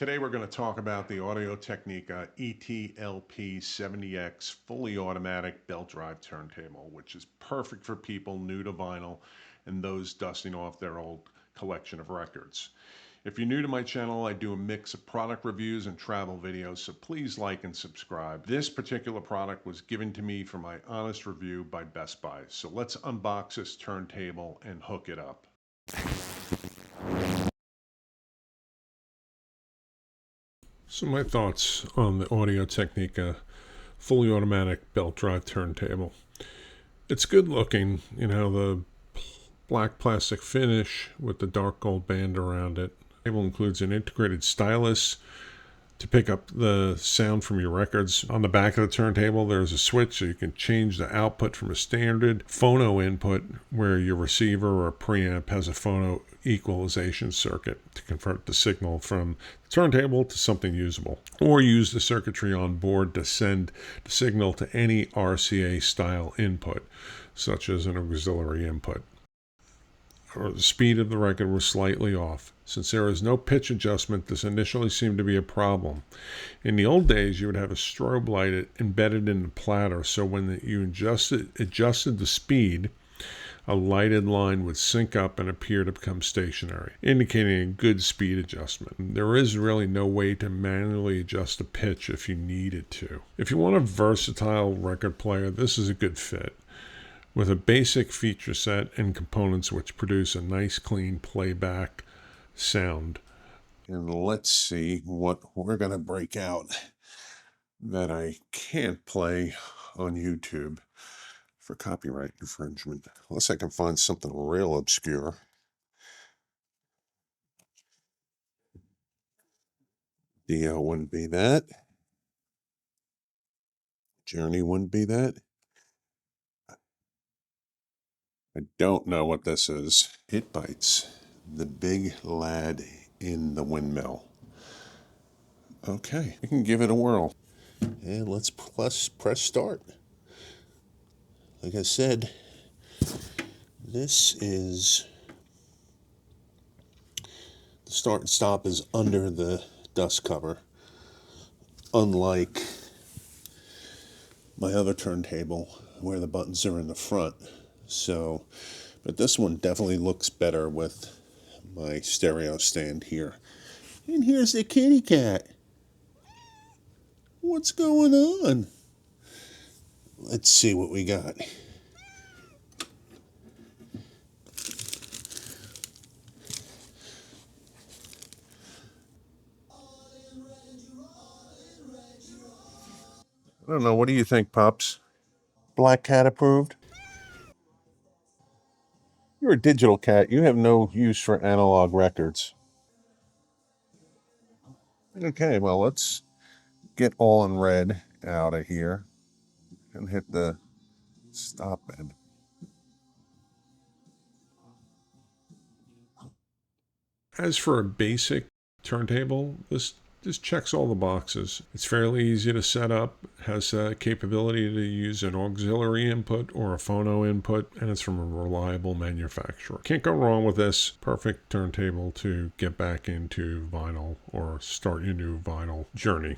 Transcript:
Today we're going to talk about the Audio-Technica AT LP70X fully automatic belt drive turntable, which is perfect for people new to vinyl and those dusting off their old collection of records. If you're new to my channel, I do a mix of product reviews and travel videos, so please like and subscribe. This particular product was given to me for my honest review by Best Buy. So let's unbox this turntable and hook it up. So my thoughts on the Audio-Technica fully automatic belt drive turntable. It's good looking, the black plastic finish with the dark gold band around it. The table includes an integrated stylus to pick up the sound from your records. On the back of the turntable, there's a switch so you can change the output from a standard phono input where your receiver or preamp has a phono equalization circuit to convert the signal from the turntable to something usable, or use the circuitry on board to send the signal to any RCA style input, such as an auxiliary input. Or the speed of the record was slightly off. Since there is no pitch adjustment, this initially seemed to be a problem. In the old days, you would have a strobe light embedded in the platter, so when you adjusted the speed, a lighted line would sync up and appear to become stationary, indicating a good speed adjustment. There is really no way to manually adjust the pitch if you needed to. If you want a versatile record player, this is a good fit, with a basic feature set and components which produce a nice clean playback sound. And let's see what we're going to break out that I can't play on YouTube for copyright infringement, unless I can find something real obscure. Dio wouldn't be that. Journey wouldn't be that. I don't know what this is. It bites. The big lad in the windmill. Okay, we can give it a whirl. And let's press start. Like I said, this is, the start and stop is under the dust cover, unlike my other turntable where the buttons are in the front. So, but this one definitely looks better with my stereo stand here. And here's the kitty cat. What's going on? Let's see what we got. I don't know. What do you think, Pops? Black Cat approved? You're a digital cat. You have no use for analog records. Okay, well, let's get all in red out of here and hit the stop button. As for a basic turntable, this checks all the boxes. It's fairly easy to set up, has a capability to use an auxiliary input or a phono input, and it's from a reliable manufacturer. Can't go wrong with this. Perfect turntable to get back into vinyl or start your new vinyl journey.